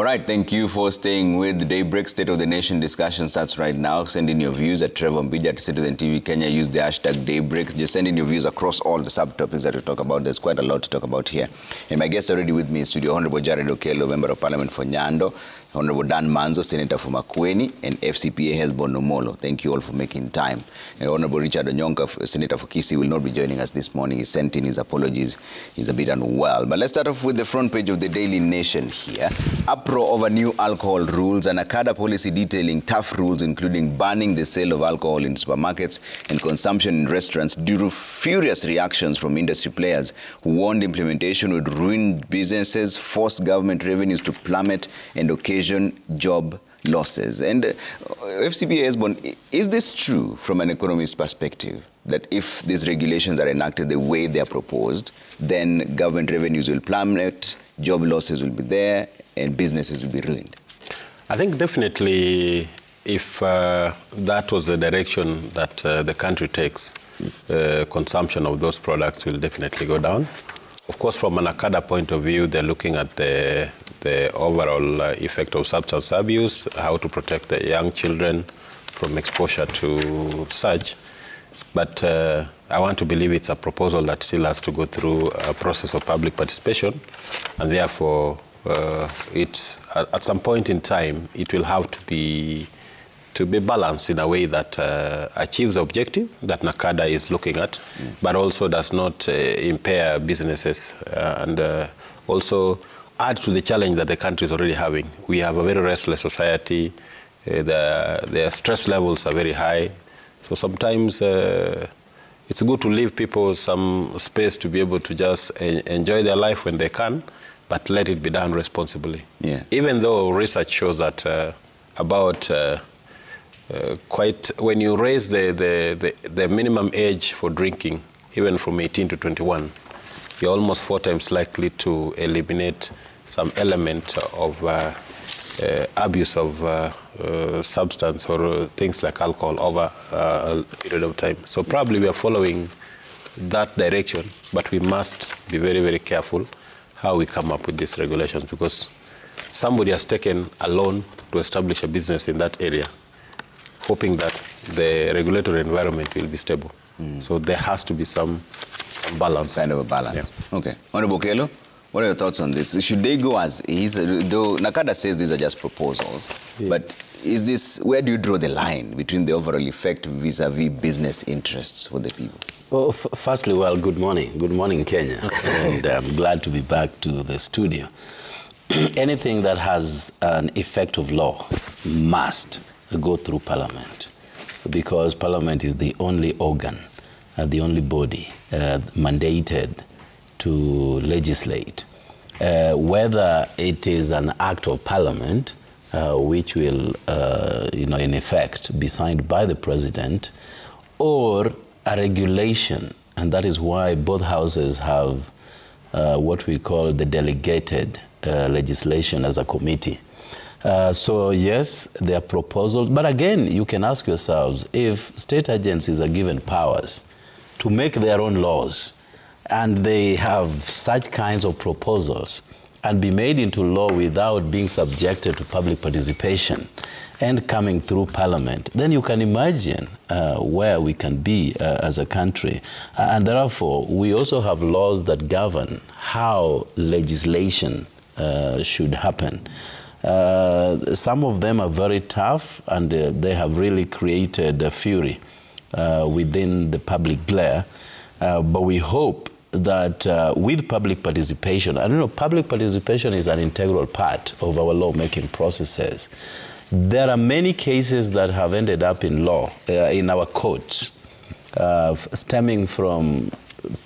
right, thank you for staying with the Daybreak. State of the Nation discussion starts right now. Send in your views at Trevor Mbija at Citizen TV Kenya. Use the hashtag Daybreak. Just send in your views across all the subtopics that we talk about. There's quite a lot to talk about here. And my guest already with me in studio, Honorable Jared Okello, Member of Parliament for Nyando, Honorable Dan Manzo, Senator for Makueni, and FCPA Hesbon Nomolo. Thank you all for making time. And Honorable Richard Onyonka, Senator for Kisii, will not be joining us this morning. He sent in his apologies. He's a bit unwell. But let's start off with the front page of the Daily Nation here. Uproar over new alcohol rules, and NACADA policy detailing tough rules, including banning the sale of alcohol in supermarkets and consumption in restaurants due to furious reactions from industry players who warned implementation would ruin businesses, force government revenues to plummet, and occasion job losses. And FCPA Hesbon, is this true from an economist perspective, that if these regulations are enacted the way they are proposed, then government revenues will plummet, job losses will be there, and businesses will be ruined? I think definitely if that was the direction that the country takes, consumption of those products will definitely go down. Of course, from an NACADA point of view, they're looking at the overall effect of substance abuse, how to protect the young children from exposure to such. But I want to believe it's a proposal that still has to go through a process of public participation, and therefore it's at some point in time it will have to be balanced in a way that achieves the objective that NACADA is looking at, but also does not impair businesses and also add to the challenge that the country is already having. We have a very restless society. The stress levels are very high. So sometimes it's good to leave people some space to be able to just enjoy their life when they can, but let it be done responsibly. Yeah. Even though research shows that when you raise the minimum age for drinking, even from 18 to 21, you're almost 4 times likely to eliminate some element of abuse of substance or things like alcohol over a period of time. So probably we are following that direction, but we must be very, very careful how we come up with these regulations, because somebody has taken a loan to establish a business in that area, hoping that the regulatory environment will be stable. So there has to be some balance. Kind of a balance. Yeah. Okay. Honorable Okello, what are your thoughts on this? Should they go as is? Though NACADA says these are just proposals, but is this, where do you draw the line between the overall effect vis-a-vis business interests for the people? Well, firstly, good morning. Good morning, Kenya. And I'm glad to be back to the studio. Anything that has an effect of law must go through Parliament, because Parliament is the only organ, the only body mandated to legislate. Whether it is an act of Parliament, which will, in effect, be signed by the President, or a regulation, and that is why both houses have what we call the delegated legislation as a committee. So yes, there are proposals, but again, you can ask yourselves, if state agencies are given powers to make their own laws, and they have such kinds of proposals and be made into law without being subjected to public participation and coming through Parliament, then you can imagine where we can be as a country. And therefore, we also have laws that govern how legislation should happen. Some of them are very tough, and they have really created a fury within the public glare. But we hope that with public participation, I don't know, public participation is an integral part of our lawmaking processes. There are many cases that have ended up in law, in our courts, stemming from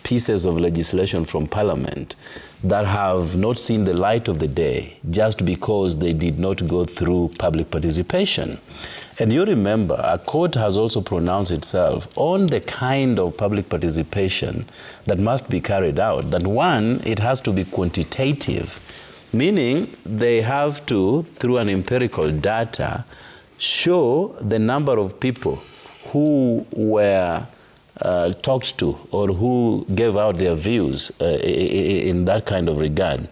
pieces of legislation from Parliament that have not seen the light of the day just because they did not go through public participation. And you remember, a court has also pronounced itself on the kind of public participation that must be carried out. That one, it has to be quantitative, meaning they have to, through an empirical data, show the number of people who were talked to or who gave out their views in that kind of regard.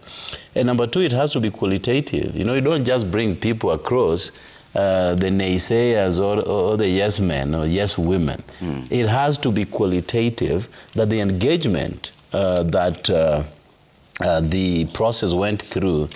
And number two, it has to be qualitative. You know, you don't just bring people across, the naysayers or the yes men or yes women. It has to be qualitative, that the engagement that the process went through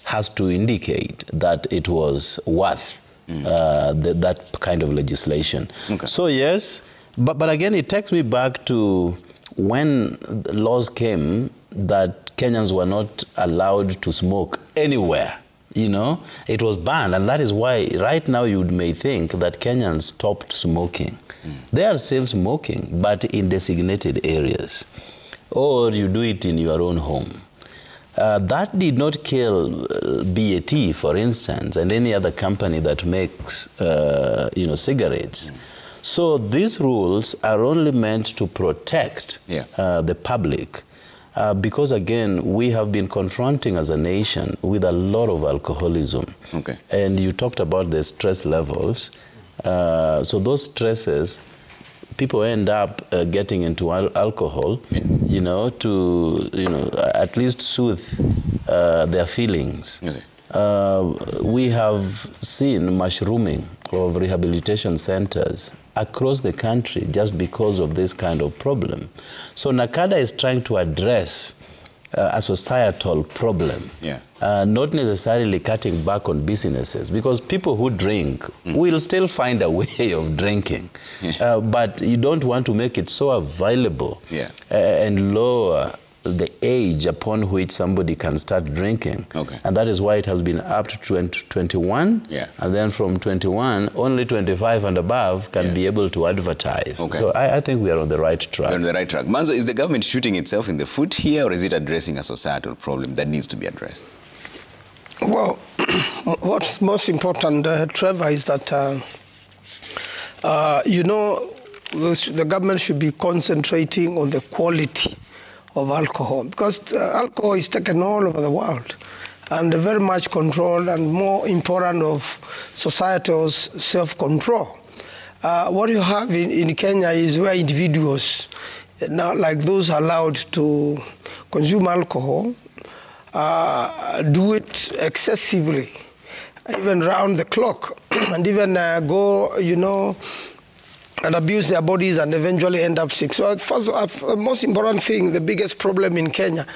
has to indicate that it was worth that kind of legislation. Okay. So yes, but again, it takes me back to when laws came that Kenyans were not allowed to smoke anywhere. You know, it was banned, and that is why right now you may think that Kenyans stopped smoking. They are still smoking, but in designated areas, or you do it in your own home. That did not kill BAT, for instance, and any other company that makes, cigarettes. So these rules are only meant to protect the public. Because again, we have been confronting as a nation with a lot of alcoholism. Okay. And you talked about the stress levels. So those stresses, people end up getting into alcohol, to, at least soothe their feelings. Okay. We have seen mushrooming of rehabilitation centers across the country just because of this kind of problem. So NACADA is trying to address a societal problem, not necessarily cutting back on businesses, because people who drink will still find a way of drinking, but you don't want to make it so available and lower the age upon which somebody can start drinking. Okay. And that is why it has been up to 21, and then from 21, only 25 and above can be able to advertise. Okay. So I think we are on the right track. We're on the right track. Manzo, is the government shooting itself in the foot here, or is it addressing a societal problem that needs to be addressed? Well, what's most important, Trevor, is that, the government should be concentrating on the quality of alcohol, because alcohol is taken all over the world and very much controlled, and more important of societal's self-control. What you have in Kenya is where individuals, now like those allowed to consume alcohol, do it excessively, even round the clock, and even go, and abuse their bodies and eventually end up sick. So first, most important thing, the biggest problem in Kenya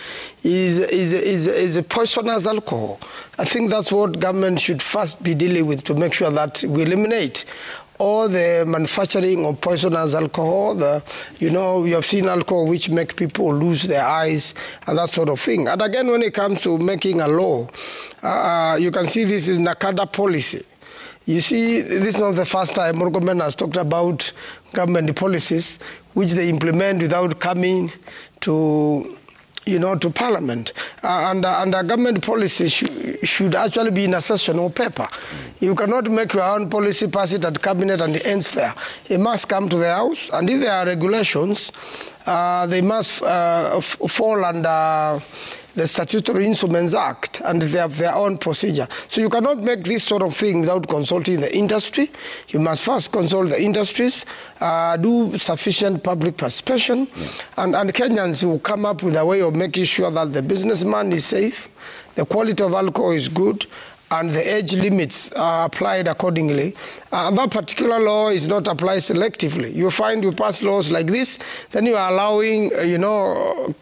is a poisonous alcohol. I think that's what government should first be dealing with, to make sure that we eliminate all the manufacturing of poisonous alcohol. We have seen alcohol which make people lose their eyes and that sort of thing. And again, when it comes to making a law, you can see this is NACADA policy. You see, this is not the first time our government has talked about government policies which they implement without coming to, to Parliament. And a government policy should actually be in a sessional paper. You cannot make your own policy, pass it at cabinet, and it ends there. It must come to the House, and if there are regulations, they must fall under the Statutory Instruments Act, and they have their own procedure. So you cannot make this sort of thing without consulting the industry. You must first consult the industries, do sufficient public participation, and Kenyans will come up with a way of making sure that the businessman is safe, the quality of alcohol is good, and the age limits are applied accordingly. That particular law is not applied selectively. You find you pass laws like this, then you are allowing,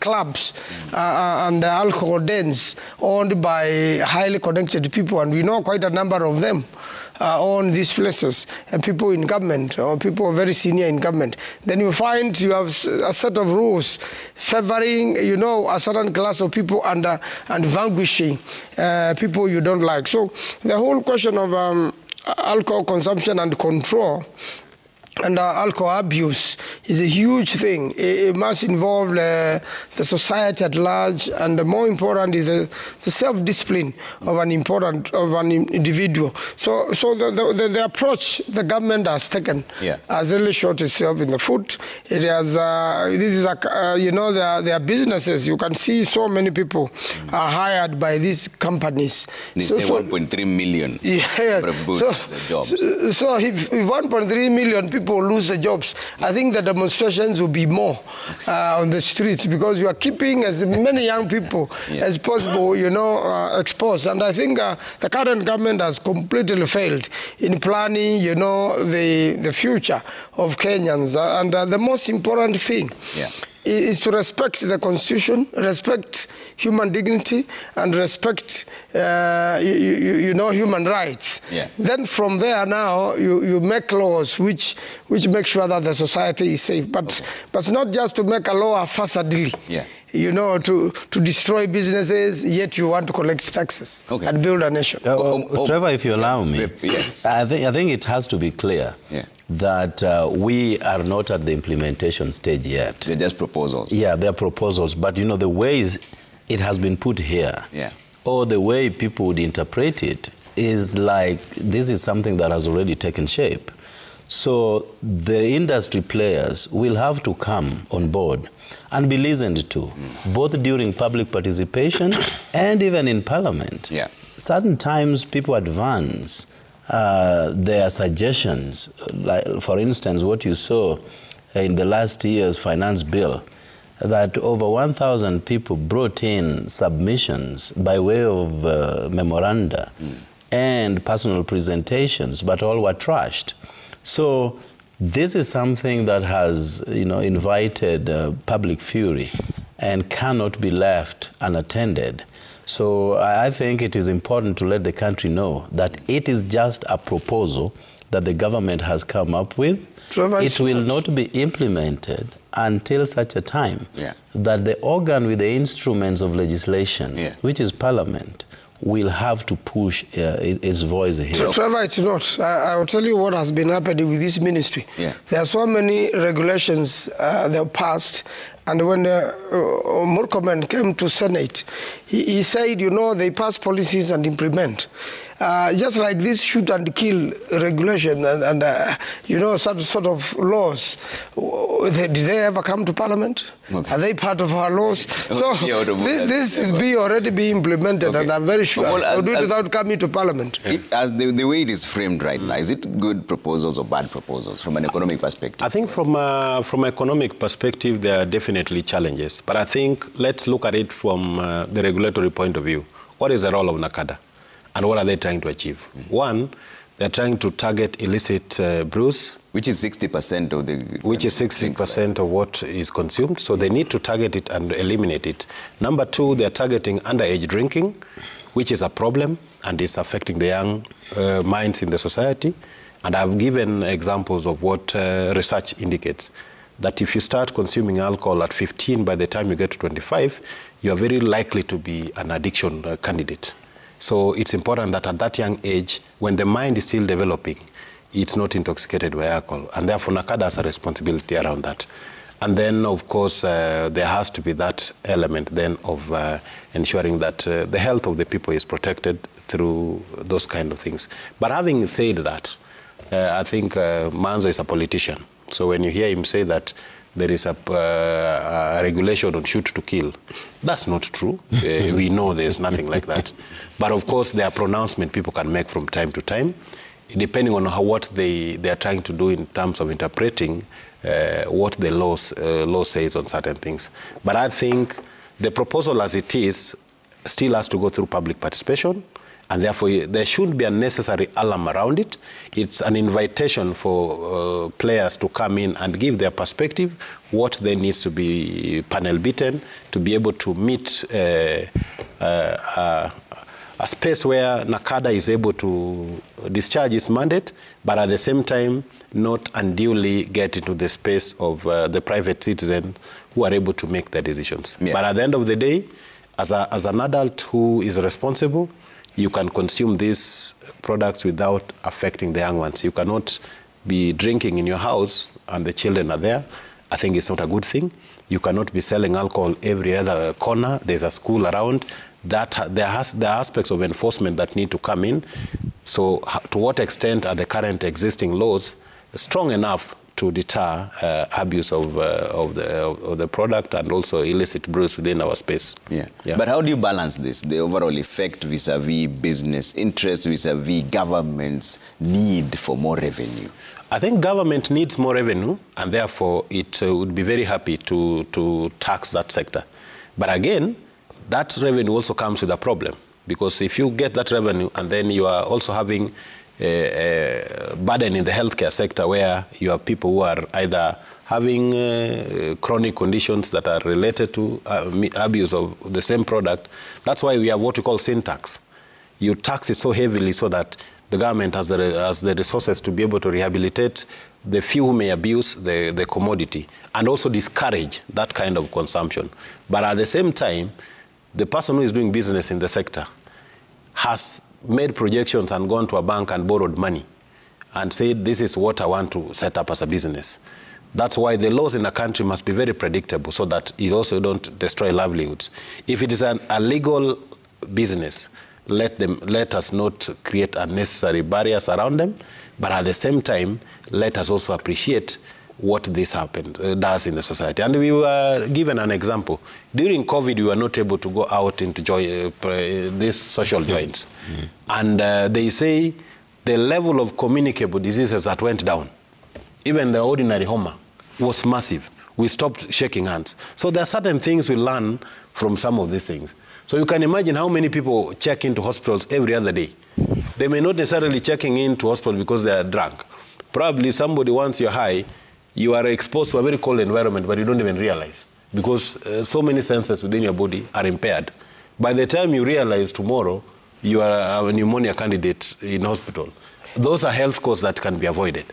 clubs and alcohol dens owned by highly connected people, and we know quite a number of them own these places, and people in government, or people very senior in government. Then you find you have a set of rules favoring, a certain class of people and vanquishing people you don't like. So the whole question of alcohol consumption and control and alcohol abuse is a huge thing. It must involve the society at large, and the more important is the self-discipline of an individual. So the approach the government has taken has really shot itself in the foot. It has there are businesses. You can see so many people are hired by these companies. They say 1.3 million. Jobs. So if 1.3 million people lose their jobs, I think that the demonstrations will be more on the streets, because you are keeping as many young people as possible, exposed. And I think the current government has completely failed in planning, the future of Kenyans. And the most important thing is to respect the Constitution, respect human dignity, and respect, human rights. Then from there now, you make laws which make sure that the society is safe. But not just to make a law haphazardly. To destroy businesses, yet you want to collect taxes and build a nation. Trevor, if you allow me, I think it has to be clear that we are not at the implementation stage yet. They're just proposals. Yeah, they're proposals. But, the ways it has been put here, or the way people would interpret it, is like this is something that has already taken shape. So the industry players will have to come on board and be listened to, both during public participation and even in Parliament. Certain times people advance their suggestions, like, for instance, what you saw in the last year's finance bill, that over 1,000 people brought in submissions by way of memoranda and personal presentations, but all were trashed. So this is something that has, invited public fury and cannot be left unattended. So I think it is important to let the country know that it is just a proposal that the government has come up with. It will not be implemented until such a time that the organ with the instruments of legislation, which is Parliament, will have to push its voice here. So, Trevor, it's not. I will tell you what has been happening with this ministry. There are so many regulations that have passed, and when Murkomen came to Senate, he said, they pass policies and implement. Just like this shoot and kill regulation and some sort of laws, did they ever come to Parliament? Are they part of our laws? So this is already being implemented, and I'm very sure they'll do it without coming to Parliament. As the way it is framed right now, is it good proposals or bad proposals from an economic perspective? I think from an economic perspective, there are definitely challenges. But I think let's look at it from the regulatory point of view. What is the role of NACADA? And what are they trying to achieve? One, they're trying to target illicit brews. Which is 60% of the... Which is 60% of what is consumed. So they need to target it and eliminate it. Number two, they're targeting underage drinking, which is a problem and is affecting the young minds in the society. And I've given examples of what research indicates. That if you start consuming alcohol at 15, by the time you get to 25, you are very likely to be an addiction candidate. So it's important that at that young age, when the mind is still developing, it's not intoxicated by alcohol. And therefore, NACADA has a responsibility around that. And then, of course, there has to be that element then of ensuring that the health of the people is protected through those kind of things. But having said that, I think Manzo is a politician. So when you hear him say that there is a regulation on shoot to kill, that's not true. We know there's nothing like that. But of course, there are pronouncements people can make from time to time, depending on what they are trying to do in terms of interpreting what the law says on certain things. But I think the proposal as it is still has to go through public participation, and therefore there shouldn't be a necessary alarm around it. It's an invitation for players to come in and give their perspective, what they need to be panel beaten, to be able to meet a space where NACADA is able to discharge its mandate, but at the same time not unduly get into the space of the private citizen who are able to make their decisions. But at the end of the day, as an adult who is responsible, you can consume these products without affecting the young ones. You cannot be drinking in your house and the children are there. I think it's not a good thing. You cannot be selling alcohol every other corner. There's a school around. There are aspects of enforcement that need to come in. So to what extent are the current existing laws strong enough to deter abuse of the product and also illicit brews within our space? But how do you balance this, the overall effect vis-a-vis business interests, vis-a-vis government's need for more revenue? I think government needs more revenue, and therefore it would be very happy to tax that sector. But again, that revenue also comes with a problem, because if you get that revenue and then you are also having a burden in the healthcare sector where you have people who are either having chronic conditions that are related to abuse of the same product. That's why we have what we call sin tax. You tax it so heavily so that the government has the resources to be able to rehabilitate the few who may abuse the commodity and also discourage that kind of consumption. But at the same time, the person who is doing business in the sector has made projections and gone to a bank and borrowed money and said, this is what I want to set up as a business. That's why the laws in a country must be very predictable so that it also don't destroy livelihoods. If it is a legal business, let us not create unnecessary barriers around them, but at the same time, let us also appreciate what this does in the society. And we were given an example. During COVID, we were not able to go out into these social joints. And they say the level of communicable diseases that went down, even the ordinary homa, was massive. We stopped shaking hands. So there are certain things we learn from some of these things. So you can imagine how many people check into hospitals every other day. They may not necessarily checking into hospital because they are drunk. Probably somebody, once you're high, you are exposed to a very cold environment, but you don't even realize because so many senses within your body are impaired. By the time you realize tomorrow, you are a pneumonia candidate in hospital. Those are health costs that can be avoided.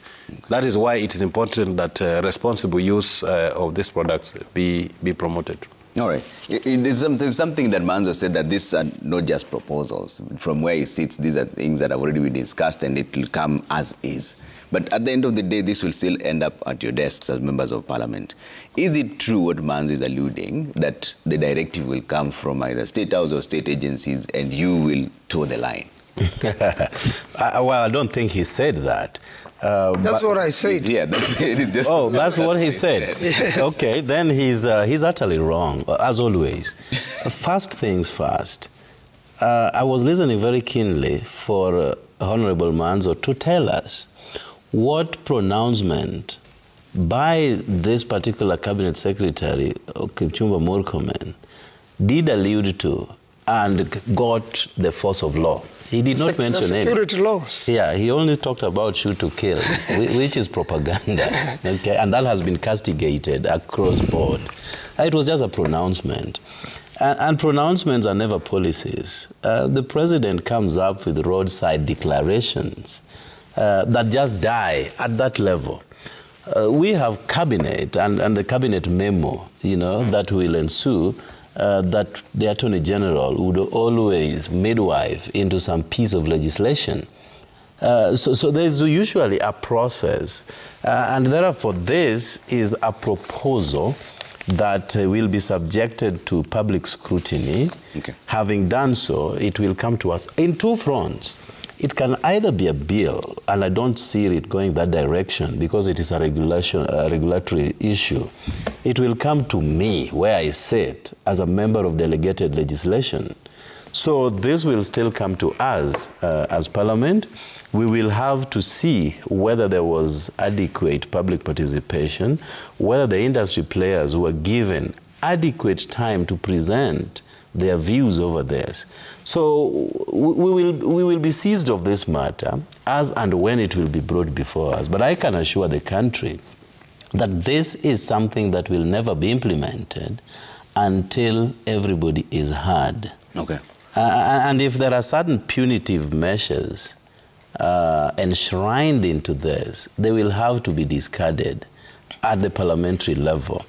That is why it is important that responsible use of these products be promoted. All right. There's something that Manzo said, that these are not just proposals. From where he sits, these are things that have already been discussed and it will come as is. But at the end of the day, this will still end up at your desks as members of parliament. Is it true what Manzo is alluding, that the directive will come from either State House or state agencies and you will toe the line? Well, I don't think he said that. That's what I said. Yeah, that's it. It's just that's what he said. Yes. Okay, then he's utterly wrong, as always. First things first. I was listening very keenly for Honorable Manzo to tell us what pronouncement by this particular cabinet secretary, Kipchumba Murkomen, did allude to and got the force of law. He did not mention any. Security laws. Yeah, he only talked about shoot to kill, which is propaganda. Okay, and that has been castigated across board. It was just a pronouncement. And pronouncements are never policies. The president comes up with roadside declarations that just die at that level. We have cabinet and the cabinet memo, that will ensue that the Attorney General would always midwife into some piece of legislation. So there's usually a process. And therefore, this is a proposal that will be subjected to public scrutiny. Okay. Having done so, it will come to us in two fronts. It can either be a bill, and I don't see it going that direction because it is a regulatory issue. It will come to me where I sit as a member of delegated legislation. So this will still come to us as Parliament. We will have to see whether there was adequate public participation, whether the industry players were given adequate time to present their views over this. So we will be seized of this matter as and when it will be brought before us. But I can assure the country that this is something that will never be implemented until everybody is heard. Okay. And if there are certain punitive measures enshrined into this, they will have to be discarded at the parliamentary level.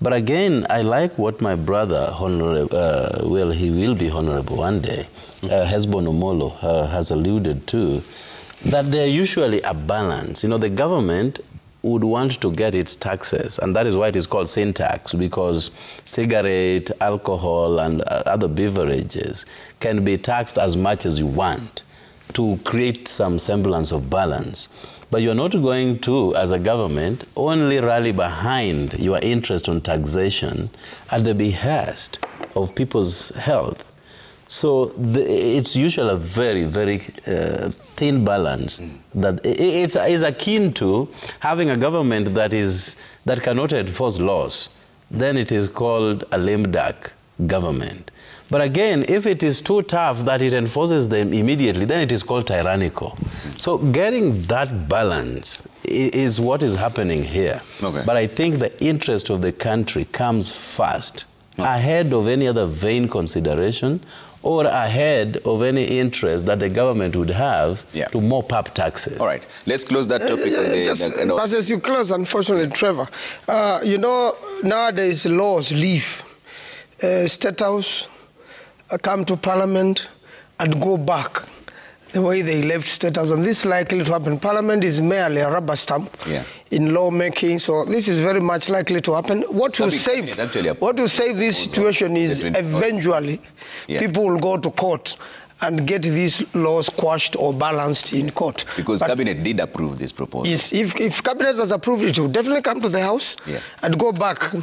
But again, I like what my brother, well, he will be honorable one day, Hesbon Omolo has alluded to, that there usually a balance. The government would want to get its taxes, and that is why it is called sin tax, because cigarette, alcohol, and other beverages can be taxed as much as you want to create some semblance of balance. But you're not going to, as a government, only rally behind your interest on taxation at the behest of people's health. So it's usually a very, very thin balance that it's akin to having a government that cannot enforce laws. Then it is called a lame duck government. But again, if it is too tough that it enforces them immediately, then it is called tyrannical. So getting that balance is what is happening here. Okay. But I think the interest of the country comes first, ahead of any other vain consideration or ahead of any interest that the government would have to mop up taxes. All right, let's close that topic. But as you close, unfortunately, Trevor, you know, nowadays laws leave State House, come to Parliament, and go back the way they left State House. And this is likely to happen. Parliament is merely a rubber stamp in lawmaking, so this is very much likely to happen. What will save this situation is eventually people will go to court and get these laws quashed or balanced in court. Because Cabinet did approve this proposal. Yes, if Cabinet has approved it, it will definitely come to the House and go back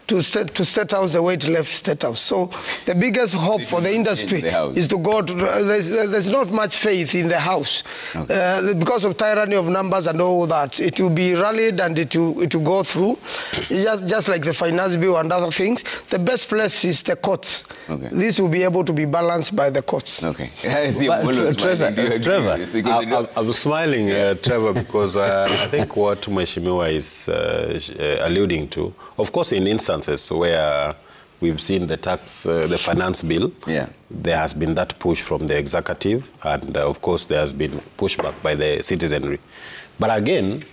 to State House the way it left State House. So the biggest hope for the industry is to go to, there's not much faith in the House. Because of tyranny of numbers and all that. It will be rallied and it will go through. Just like the finance bill and other things. The best place is the courts. This will be able to be balanced by the courts. Okay. Trevor, I'm smiling, Trevor, because I think what Mheshimiwa is alluding to, of course, in instances where we've seen the the finance bill, there has been that push from the executive, and of course there has been pushback by the citizenry. But again,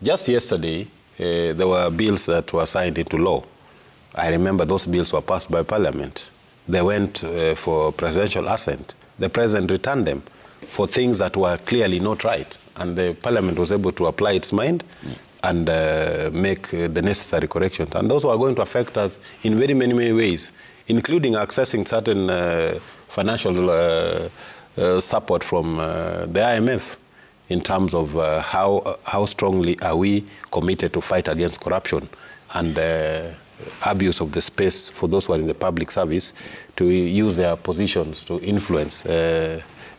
just yesterday, there were bills that were signed into law. I remember those bills were passed by Parliament. They went for presidential assent. The president returned them for things that were clearly not right, and the Parliament was able to apply its mind and make the necessary corrections. And those are going to affect us in very many ways, including accessing certain financial support from the IMF in terms of how strongly are we committed to fight against corruption and abuse of the space for those who are in the public service to use their positions to influence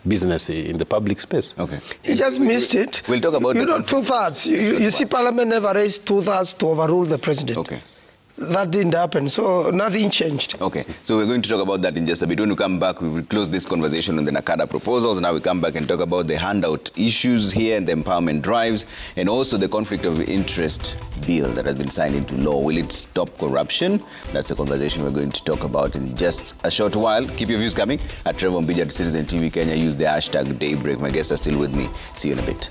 business in the public space. Okay. You just missed it. We'll talk about two-thirds. You see, Parliament never raised two-thirds to overrule the president. Okay. That didn't happen, so nothing changed. Okay, so we're going to talk about that in just a bit. When we come back, we will close this conversation on the NACADA proposals. Now we come back and talk about the handout issues here and the empowerment drives, and also the conflict of interest bill that has been signed into law. Will it stop corruption? That's a conversation we're going to talk about in just a short while. Keep your views coming at Trevor Mbija at Citizen TV Kenya. Use the hashtag Daybreak. My guests are still with me. See you in a bit.